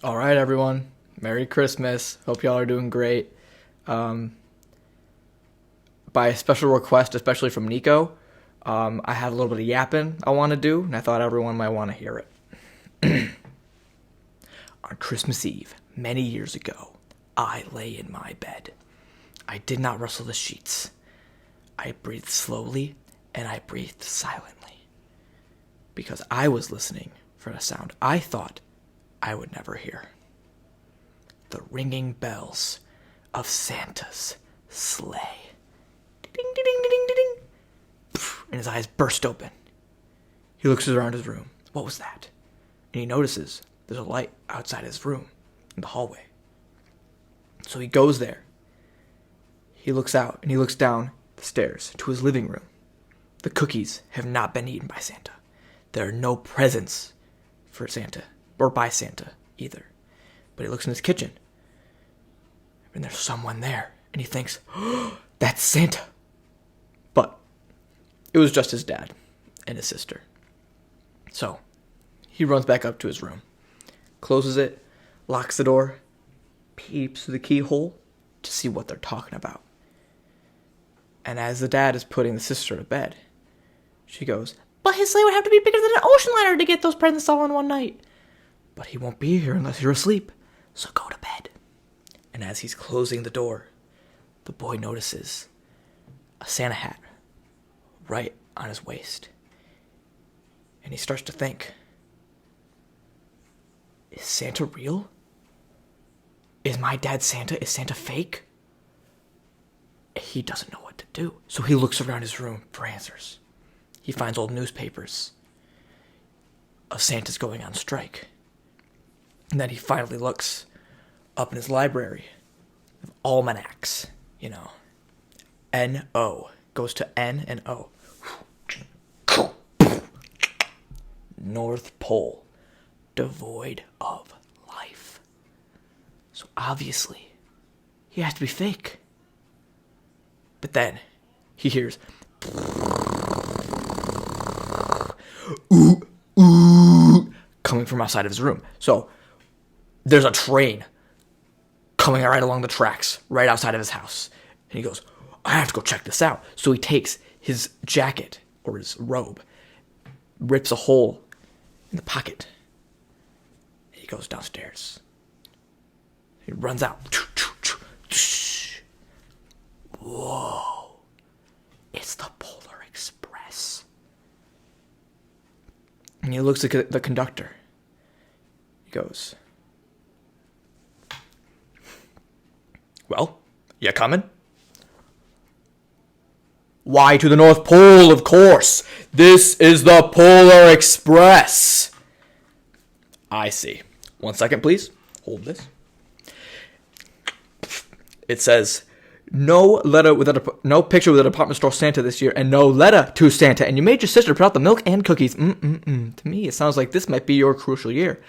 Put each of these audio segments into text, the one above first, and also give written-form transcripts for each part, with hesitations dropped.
All right, everyone. Merry Christmas. Hope y'all are doing great. By special request, especially from Nico, I had a little bit of yapping I want to do, and I thought everyone might want to hear it. On Christmas Eve, many years ago, I lay in my bed. I did not rustle the sheets. I breathed slowly, and I breathed silently. Because I was listening for a sound I thought I would never hear. The ringing bells of Santa's sleigh. Ding, ding, ding, ding, ding, ding. And his eyes burst open. He looks around his room. What was that? And he notices there's a light outside his room in the hallway. So he goes there. He looks out and he looks down the stairs to his living room. The cookies have not been eaten by Santa. There are no presents for Santa, or by Santa either. But he looks in his kitchen, and there's someone there, and he thinks, oh, that's Santa. But it was just his dad and his sister. So he runs back up to his room, closes it, locks the door, peeps through the keyhole to see what they're talking about. And as the dad is putting the sister to bed, she goes, but his sleigh would have to be bigger than an ocean liner to get those presents all in one night. But he won't be here unless you're asleep, so go to bed. And as he's closing the door, the boy notices a Santa hat right on his waist. And he starts to think, is Santa real? Is my dad Santa? Is Santa fake? He doesn't know what to do. So he looks around his room for answers. He finds old newspapers of Santa's going on strike. And then he finally looks up in his library of almanacs, N-O. Goes to N and O. North Pole. Devoid of life. So obviously, he has to be fake. But then, he hears... ooh, ooh, coming from outside of his room. So, there's a train coming right along the tracks, right outside of his house. And he goes, I have to go check this out. So he takes his jacket, or his robe, rips a hole in the pocket. And he goes downstairs. He runs out. Whoa. It's the Polar Express. And he looks at the conductor. He goes, well, you coming? Why, to the North Pole, of course. This is the Polar Express. I see. 1 second, please. Hold this. It says, no picture with a department store Santa this year, and no letter to Santa. And you made your sister put out the milk and cookies. To me, it sounds like this might be your crucial year.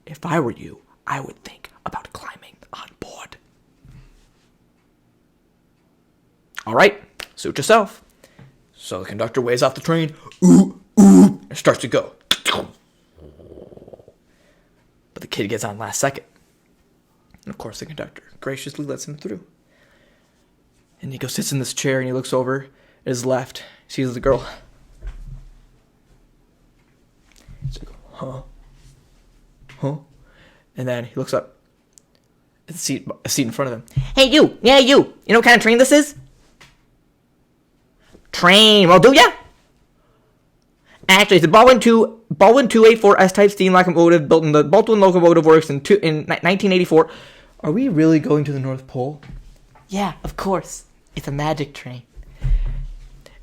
If I were you, I would think about climbing on board. All right, suit yourself. So the conductor waves off the train. Ooh, ooh, and starts to go. But the kid gets on last second. And of course, the conductor graciously lets him through. And he goes, sits in this chair, and he looks over at his left, sees the girl. He's like, huh? And then he looks up at the seat in front of him. Hey, you! Yeah, you! You know what kind of train this is? Train, well, do ya? Actually, it's a Baldwin 284 S-type steam locomotive built in the Baldwin Locomotive Works in 1984. Are we really going to the North Pole? Yeah, of course. It's a magic train.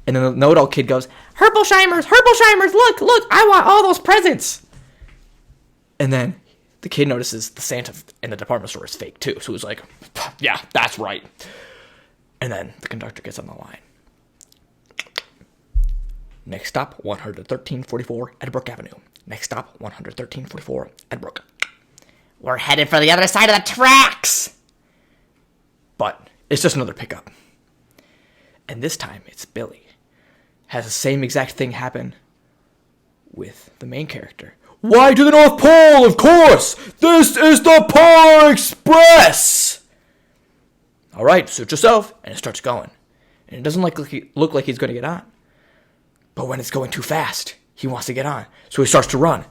And then the know-it-all kid goes, Herbolsheimers, look, I want all those presents. And then the kid notices the Santa in the department store is fake too. So he's like, yeah, that's right. And then the conductor gets on the line. Next stop, 11344 Edbrook Avenue. Next stop, 11344 Edbrook. We're headed for the other side of the tracks. But it's just another pickup. And this time, it's Billy. Has the same exact thing happen with the main character. Why to the North Pole, of course! This is the Polar Express! Alright, suit yourself, and it starts going. And it doesn't look like he's going to get on. But when it's going too fast, he wants to get on. So he starts to run.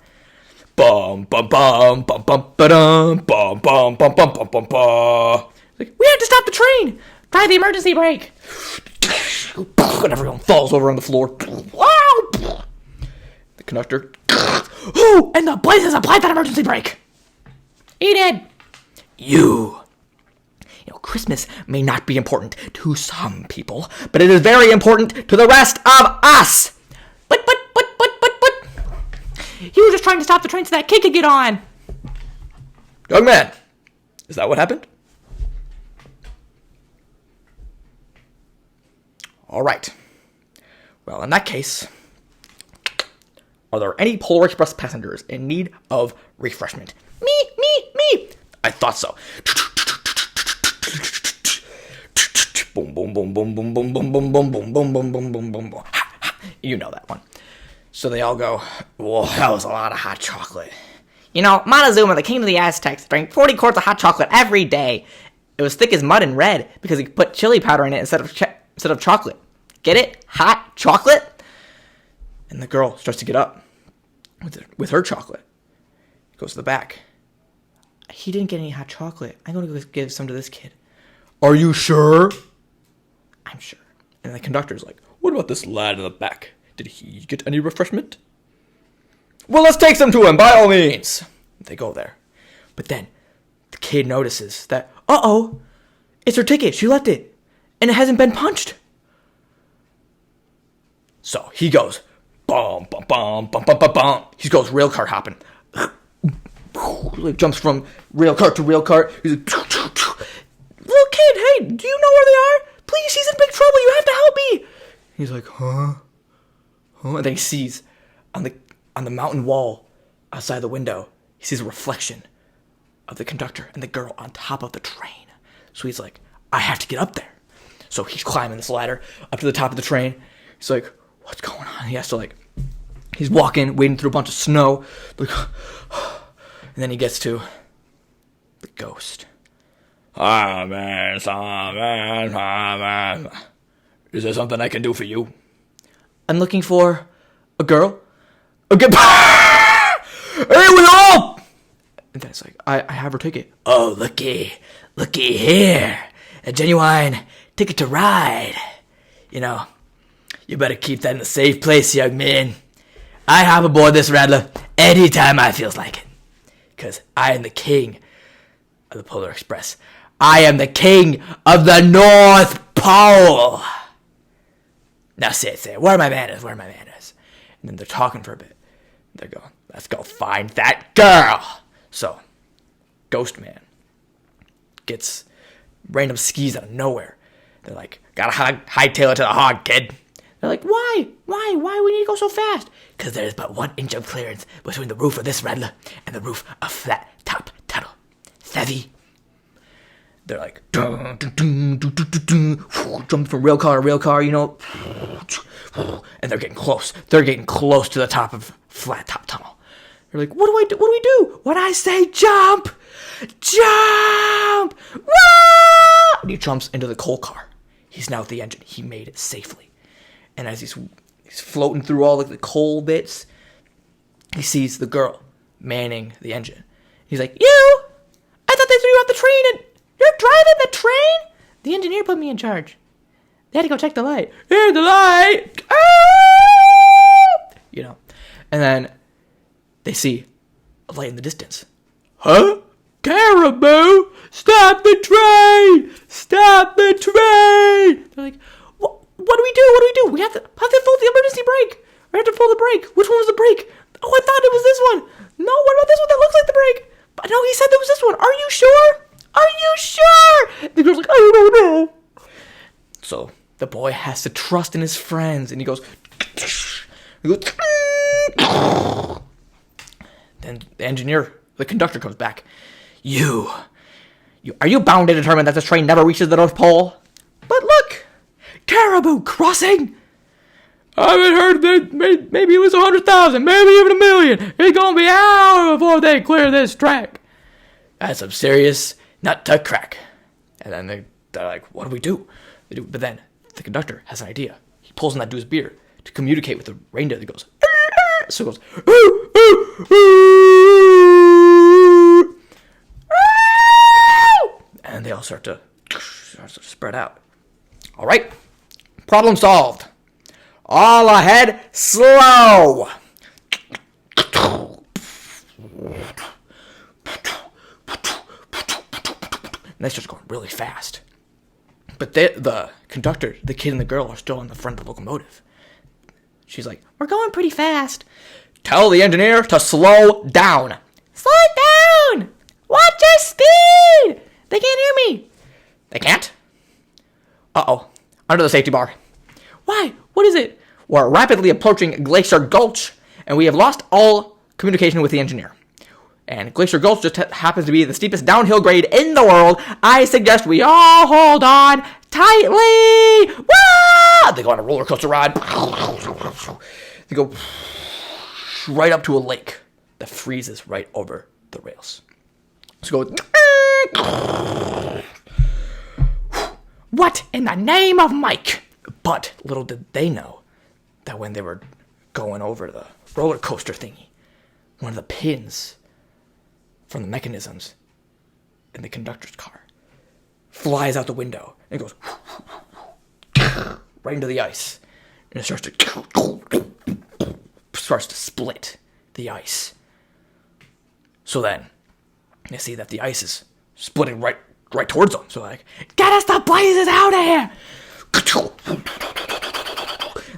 Bum, bum, bum, bum, bum, ba-dum, bum, bum, bum, bum, bum, bum, bum. Like, we have to stop the train! Try the emergency brake! And everyone falls over on the floor. Wow! The conductor. Who in the blazes applied that emergency brake? He did. You know, Christmas may not be important to some people, but it is very important to the rest of us. But. He was just trying to stop the train so that kid could get on. Young man, is that what happened? All right. Well, in that case, are there any Polar Express passengers in need of refreshment? Me. I thought so. Boom, boom, boom, boom, boom, boom, boom, boom, boom, boom, boom, boom, boom, boom, boom, boom. You know that one. So they all go, whoa, that was a lot of hot chocolate. You know, Montezuma, the king of the Aztecs, drank 40 quarts of hot chocolate every day. It was thick as mud and red because he put chili powder in it instead of chocolate. Get it? Hot chocolate? And the girl starts to get up with her chocolate. Goes to the back. He didn't get any hot chocolate. I'm going to go give some to this kid. Are you sure? I'm sure. And the conductor's like, what about this lad in the back? Did he get any refreshment? Well, let's take some to him, by all means. They go there. But then the kid notices that, it's her ticket. She left it. And it hasn't been punched. So he goes, bum, bum, bum, bum, bum, bum, bum. He goes rail car hopping. Like jumps from rail cart to rail cart. He's like, little kid, hey, do you know where they are? Please, he's in big trouble. You have to help me. He's like, huh? And then he sees on the mountain wall outside the window, he sees a reflection of the conductor and the girl on top of the train. So he's like, I have to get up there. So he's climbing this ladder up to the top of the train. He's like, what's going on? He has to he's walking, wading through a bunch of snow. And then he gets to the ghost. Ah, man. Is there something I can do for you? I'm looking for a girl. Okay. Hey, we all! And then it's like, I have her ticket. Oh, looky here. A genuine ticket to ride. You know, you better keep that in a safe place, young man. I hop aboard this rattler anytime I feels like it. Because I am the king of the Polar Express. I am the king of the North Pole. Now sit, where are my manners? And then they're talking for a bit. They're going, let's go find that girl. So, Ghost Man gets random skis out of nowhere. They're like, gotta hightail it to the hog, kid. They're like, why? We need to go so fast? Because there's but 1 inch of clearance between the roof of this rattler and the roof of Flat Top Tuttle. Savvy? They're like, jumping from rail car to rail car, you know. And they're getting close. They're getting close to the top of Flat Top Tunnel. They're like, what do I do? What do we do? When I say jump! Jump! Whoa! And he jumps into the coal car. He's now at the engine. He made it safely. And as he's floating through all the coal bits, he sees the girl manning the engine. He's like, you! I thought they threw you off the train and you're driving the train? The engineer put me in charge. They had to go check the light. Here's the light! Ah! You know. And then they see a light in the distance. Huh? Caribou! Stop the train! Stop the train! They're like, what do we do? We have to pull the emergency brake. We have to pull the brake. Which one was the brake? Oh, I thought it was this one. No, what about this one that looks like the brake? But no, he said there was this one. Are you sure? The girl's like, I don't know. So the boy has to trust in his friends, and he goes. Then the conductor comes back. Are you bound to determine that this train never reaches the North Pole? But look, Caribou Crossing. I haven't heard that. Maybe it was 100,000, maybe even 1,000,000. It's gonna be hours before they clear this track. That's some serious nut to crack. And then they're like, what do we do? But then the conductor has an idea. He pulls on that dude's beard to communicate with the reindeer. He goes, so it goes, and they all start to spread out. All right, problem solved. All ahead, slow. And they start going really fast. But the conductor, the kid and the girl are still in the front of the locomotive. She's like, we're going pretty fast. Tell the engineer to slow down. Slow down! Watch your speed! They can't hear me. They can't? Uh-oh. Under the safety bar. Why? What is it? We're rapidly approaching Glacier Gulch, and we have lost all communication with the engineer. And Glacier Gulch just happens to be the steepest downhill grade in the world. I suggest we all hold on tightly. Woo! They go on a roller coaster ride. They go right up to a lake that freezes right over the rails. So go. What in the name of Mike? But little did they know that when they were going over the roller coaster thingy, one of the pins from the mechanisms in the conductor's car flies out the window and goes right into the ice, and it starts to split the ice. So then they see that the ice is splitting right towards them. So like, get us the blazes out of here!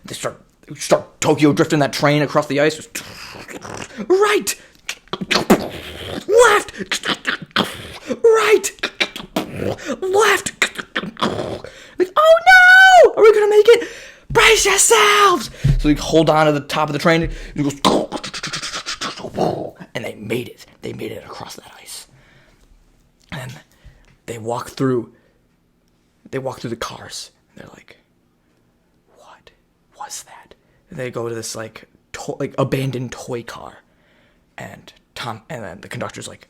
They start Tokyo drifting that train across the ice. Right! Left! Right! Left! Like, oh no! Are we gonna make it? Brace yourselves! So we hold on to the top of the train. It goes, and they made it. They made it across that ice. And they walk through the cars. And they're like, what was that? And they go to this like abandoned toy car. And then the conductor's like,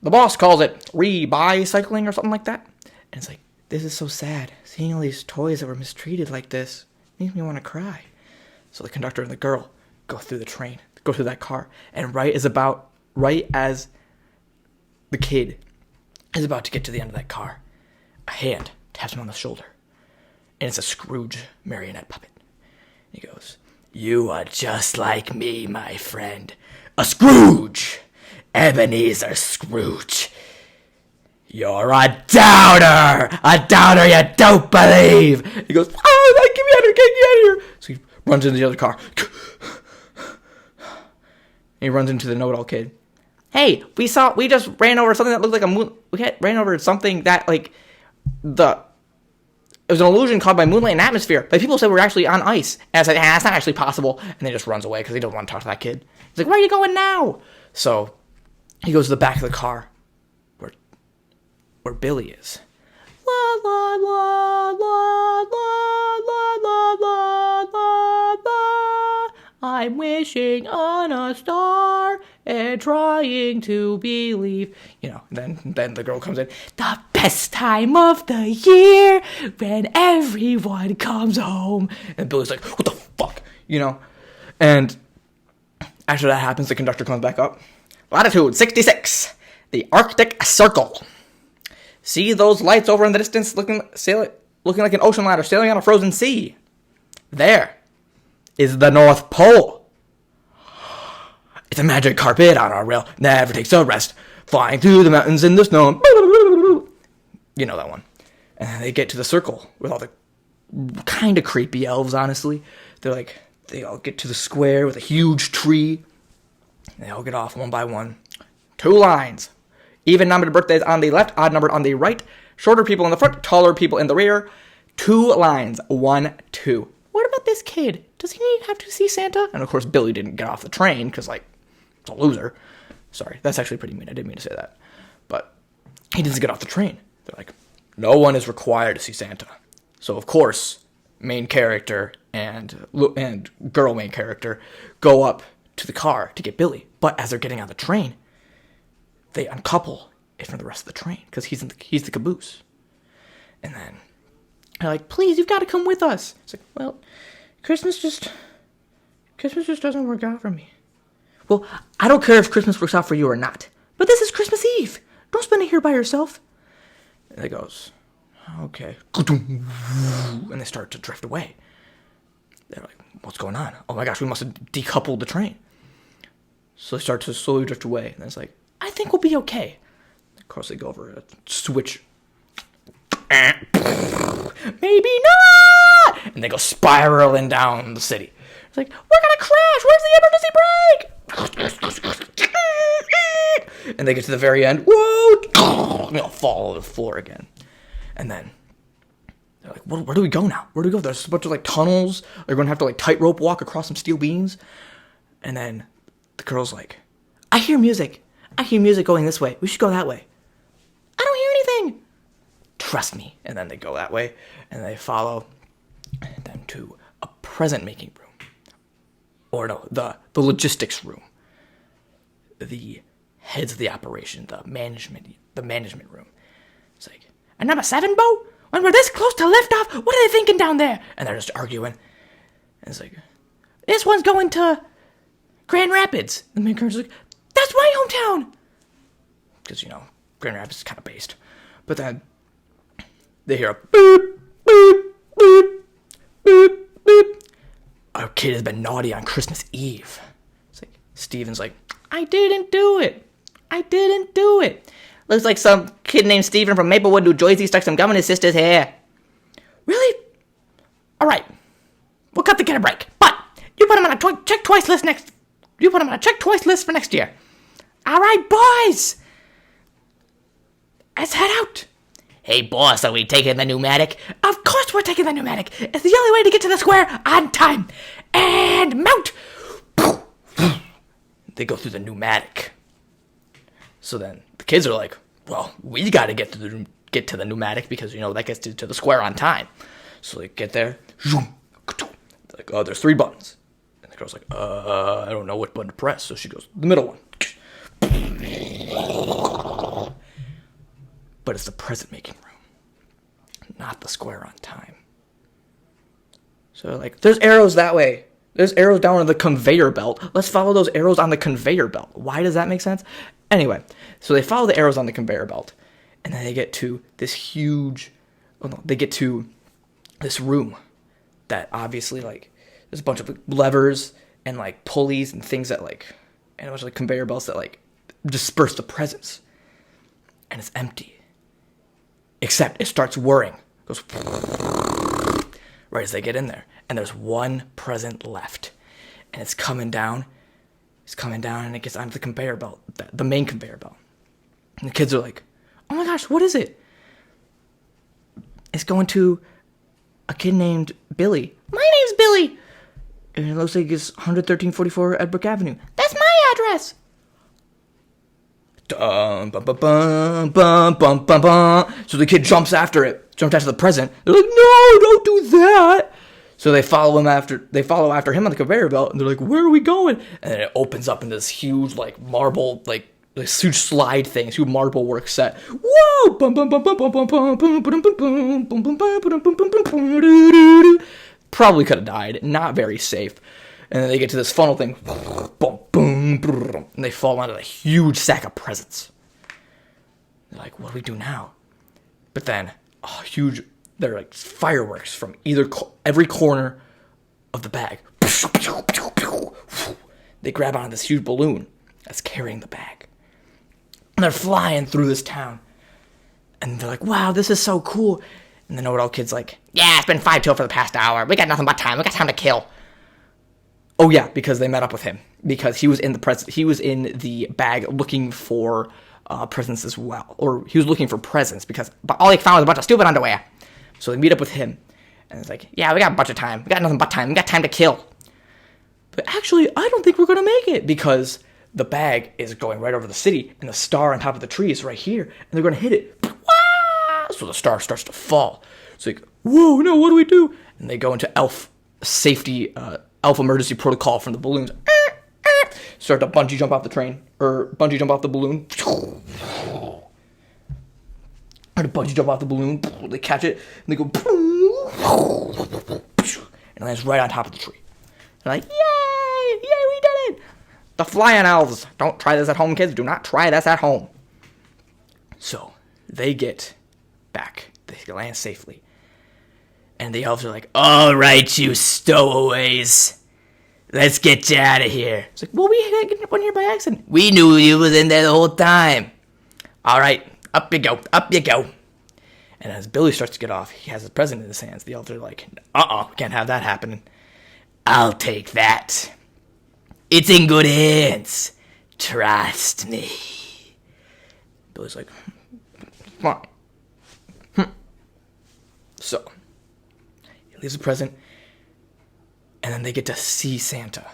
the boss calls it re-bicycling or something like that. And it's like, this is so sad. Seeing all these toys that were mistreated like this makes me want to cry. So the conductor and the girl go through that car. And right as the kid is about to get to the end of that car, a hand taps him on the shoulder. And it's a Scrooge marionette puppet. He goes, you are just like me, my friend. A Scrooge! Ebenezer Scrooge. You're a doubter! A doubter you don't believe! He goes, oh, get me out of here! So he runs into the other car. And he runs into the know-it-all kid. Hey, we just ran over something that looked like a ran over something that, like, it was an illusion caused by moonlight and atmosphere, but people said we're actually on ice. And I said, it's not actually possible. And then he just runs away because he doesn't want to talk to that kid. He's like, where are you going now? So he goes to the back of the car where Billy is. La la la la la la la la la la. I'm wishing on a star and trying to believe. You know, then the girl comes in. The best time of the year when everyone comes home. And Billy's like, what the fuck? You know? And after that happens, the conductor comes back up. Latitude 66, the Arctic Circle. See those lights over in the distance looking like an ocean liner sailing on a frozen sea? There is the North Pole. It's a magic carpet on our rail, never takes a rest, flying through the mountains in the snow. You know that one. And then they get to the circle with all the kind of creepy elves, honestly. They all get to the square with a huge tree. They all get off one by one. 2 lines. Even numbered birthdays on the left, odd numbered on the right. Shorter people in the front, taller people in the rear. 2 lines. 1, 2. What about this kid? Does he have to see Santa? And of course, Billy didn't get off the train because, it's a loser. Sorry, that's actually pretty mean. I didn't mean to say that. But he doesn't get off the train. They're like, no one is required to see Santa. So, of course, main character and girl main character go up to the car to get Billy. But as they're getting on the train, they uncouple it from the rest of the train because he's the caboose. And then they're like, please, you've got to come with us. It's like, well, Christmas just doesn't work out for me. Well, I don't care if Christmas works out for you or not, but this is Christmas Eve. Don't spend it here by yourself. And he goes, okay. And they start to drift away. They're like, what's going on? Oh my gosh, we must have decoupled the train. So they start to slowly drift away. And it's like, I think we'll be okay. Of course, they go over a switch. Maybe not! And they go spiraling down the city. It's like, we're gonna crash! Where's the emergency brake? And they get to the very end. Whoa! They'll fall to the floor again. And then they're like, where do we go now? Where do we go? There's a bunch of like tunnels. They're gonna have to like tightrope walk across some steel beams. And then the girl's like, I hear music. I hear music going this way. We should go that way. I don't hear anything. Trust me. And then they go that way. And they follow them to a present making room. Or no, the logistics room. The heads of the operation, the management room. It's like, and number 7, Bo? When we're this close to liftoff, what are they thinking down there? And they're just arguing. And it's like, this one's going to Grand Rapids. And the main character's like, that's my hometown. Because, Grand Rapids is kind of based. But then they hear a boop, boop, boop, boop, boop. Our kid has been naughty on Christmas Eve. It's like, Steven's like, I didn't do it. Looks like some kid named Steven from Maplewood, New Jersey stuck some gum in his sister's hair. Really? All right. We'll cut the kid a break. But you put him on a check twice list for next year. All right, boys. Let's head out. Hey, boss, are we taking the pneumatic? Of course we're taking the pneumatic. It's the only way to get to the square on time. And mount. They go through the pneumatic. So then the kids are like, well, we got to get to the pneumatic because, that gets to the square on time. So they get there. They're like, oh, there's 3 buttons. And the girl's like, I don't know what button to press. So she goes, the middle one. But it's the present making room, not the square on time. So like, there's arrows that way. There's arrows down on the conveyor belt. Let's follow those arrows on the conveyor belt. Why does that make sense? Anyway, so they follow the arrows on the conveyor belt, and then they get to this they get to this room that obviously, like, there's a bunch of levers and, like, pulleys and things that, like, and a bunch of, like, conveyor belts that, like, disperse the presents. And it's empty. Except it starts whirring. It goes right as they get in there. And there's one present left. And it's coming down. And it gets onto the conveyor belt. The main conveyor belt. And the kids are like, oh my gosh, what is it? It's going to a kid named Billy. My name's Billy. And it looks like it's 11344 Edbrook Avenue. That's my address. Dum, bum, bum, bum, bum, bum, bum, bum. So the kid jumps after the present. They're like, no, don't do that. So they follow him after him on the conveyor belt, and they're like, where are we going? And then it opens up into this huge, like, marble, like, this huge slide thing, this huge marble work set. Whoa! Probably could have died. Not very safe. And then they get to this funnel thing. And they fall onto a huge sack of presents. They're like, what do we do now? But then, they're like fireworks from every corner of the bag. They grab onto this huge balloon that's carrying the bag. And they're flying through this town. And they're like, wow, this is so cool. And the know-it-all kid's like, yeah, it's been 5 till for the past hour. We got nothing but time. We got time to kill. Oh yeah, because they met up with him. Because he was in the bag looking for presents as well. Or he was looking for presents but all he found was a bunch of stupid underwear. So they meet up with him. And it's like, yeah, we got a bunch of time. We got nothing but time. We got time to kill. But actually, I don't think we're going to make it. Because the bag is going right over the city. And the star on top of the tree is right here. And they're going to hit it. So the star starts to fall. It's like, whoa, no, what do we do? And they go into elf safety, elf emergency protocol from the balloons. Start to bungee jump off the train, or bungee jump off the balloon. Or to bungee jump off the balloon. They catch it, and they go, and it lands right on top of the tree. They're like, yay, we did it. The flying elves. Don't try this at home, kids. Do not try this at home. So they get back. They land safely. And the elves are like, all right, you stowaways. Let's get you out of here. It's like, well, we had to get up here by accident. We knew you was in there the whole time. All right, up you go, up you go. And as Billy starts to get off, he has his present in his hands. The elves are like, we can't have that happening. I'll take that. It's in good hands. Trust me. Billy's like, fine. So, he leaves the present, and then they get to see Santa.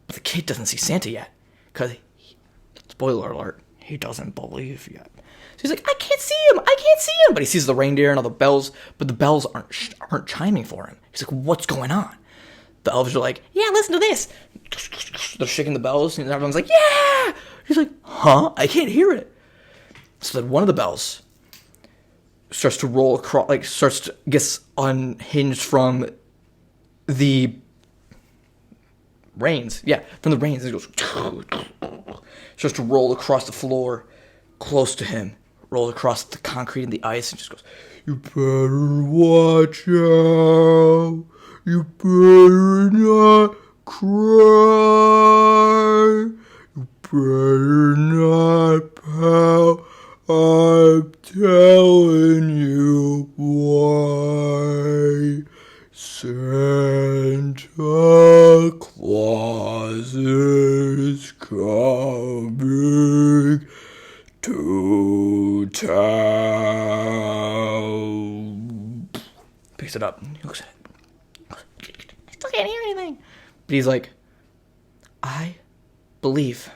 But the kid doesn't see Santa yet, because, spoiler alert, he doesn't believe yet. So he's like, I can't see him. But he sees the reindeer and all the bells, but the bells aren't chiming for him. He's like, what's going on? The elves are like, yeah, listen to this. They're shaking the bells, and everyone's like, yeah! He's like, huh? I can't hear it. So then one of the bells starts to roll across, gets unhinged from the reins. Yeah, from the reins. It goes, starts to roll across the floor close to him. Roll across the concrete and the ice, and just goes, you better watch out. You better not cry. You better not pout. I'm telling you why. Santa Claus is coming to town. Picks it up. He looks at it. I still can't hear anything. But he's like, I believe.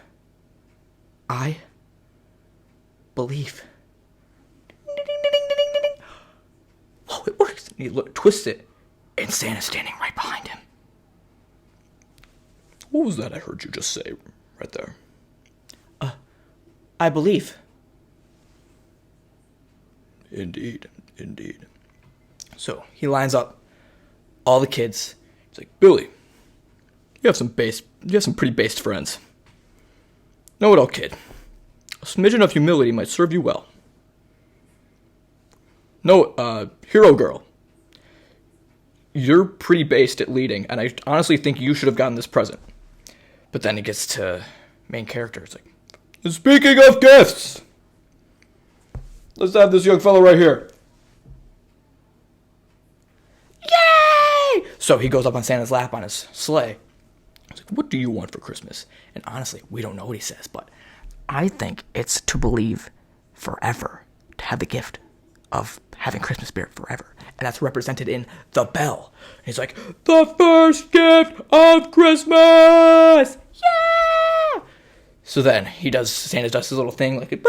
Oh, it works. And he twists it, and Santa's standing right behind him. What was that I heard you just say right there? I believe. Indeed. So he lines up all the kids. He's like, Billy, you have some pretty based friends. Know it all, kid. A smidgen of humility might serve you well. No, hero girl. You're pretty based at leading, and I honestly think you should have gotten this present. But then it gets to main character. It's like, speaking of gifts, let's have this young fellow right here. Yay! So he goes up on Santa's lap on his sleigh. He's like, what do you want for Christmas? And honestly, we don't know what he says, but I think it's to believe forever, to have the gift of having Christmas spirit forever. And that's represented in the bell. And he's like, the first gift of Christmas! Yeah! So then Santa does his little thing, like, he's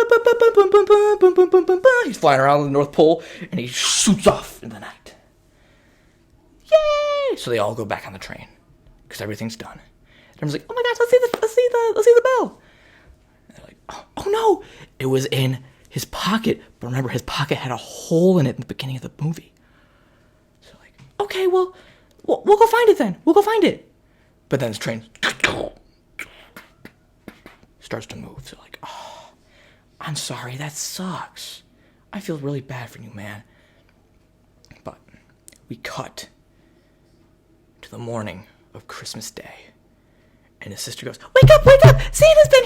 flying around the North Pole, and he shoots off in the night. Yay! So they all go back on the train, because everything's done. Everyone's like, oh my gosh, let's see the bell. And they're like, oh no, it was in his pocket. But remember, his pocket had a hole in it in the beginning of the movie. So like, okay, well, we'll go find it then. We'll go find it. But then this train starts to move. So like, oh, I'm sorry, that sucks. I feel really bad for you, man. But we cut to the morning of Christmas Day. And his sister goes, wake up, Santa's been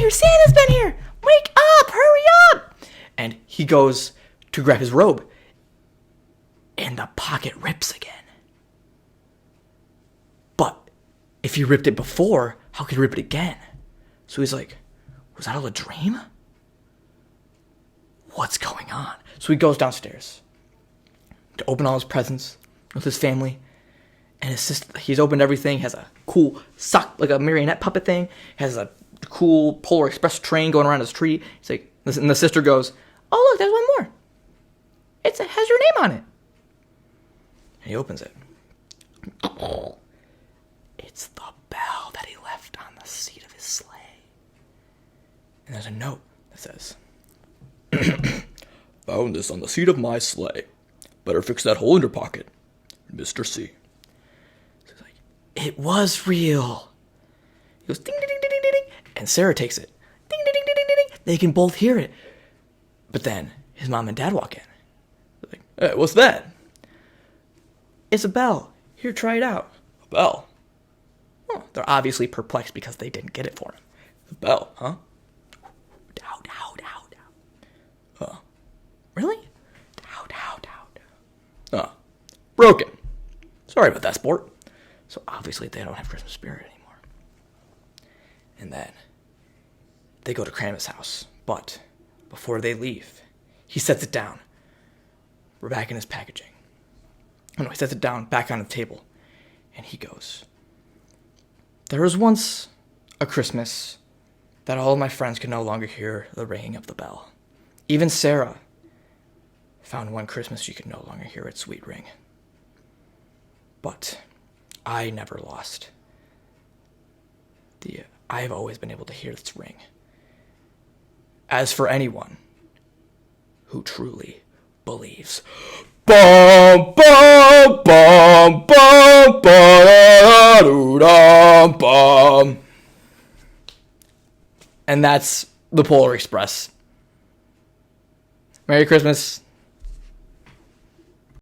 here, wake up, hurry up. And he goes to grab his robe, and the pocket rips again. But if he ripped it before, how could he rip it again? So he's like, was that all a dream? What's going on? So he goes downstairs to open all his presents with his family. And his sister, he's opened everything, has a cool sock, like a marionette puppet thing, has a cool Polar Express train going around his tree. He's like, and the sister goes, oh look, there's one more. It has your name on it. And he opens it. It's the bell that he left on the seat of his sleigh. And there's a note that says, "Found this on the seat of my sleigh. Better fix that hole in your pocket, Mr. C." So he's like, it was real. He goes, ding, ding, ding, ding, ding, ding. And Sarah takes it. Ding, ding, ding, ding, ding, ding. They can both hear it. But then his mom and dad walk in. They're like, "Hey, what's that?" "It's a bell. Here, try it out." "A bell?" Oh, they're obviously perplexed because they didn't get it for him. "A bell, huh?" Dow, dow, dow, dow. Really? Dow, dow, dow, dow. Broken. Sorry about that, sport. So obviously they don't have Christmas spirit anymore. And then they go to Krampus' house. But before they leave, he sets it down. We're back in his packaging. Oh no, he sets it down back on the table. And he goes, "There was once a Christmas that all of my friends could no longer hear the ringing of the bell. Even Sarah found one Christmas she could no longer hear its sweet ring. But I never lost. I've always been able to hear its ring. As for anyone who truly believes." Bum, bum, bum, bum, bum, bum. And that's the Polar Express. Merry Christmas.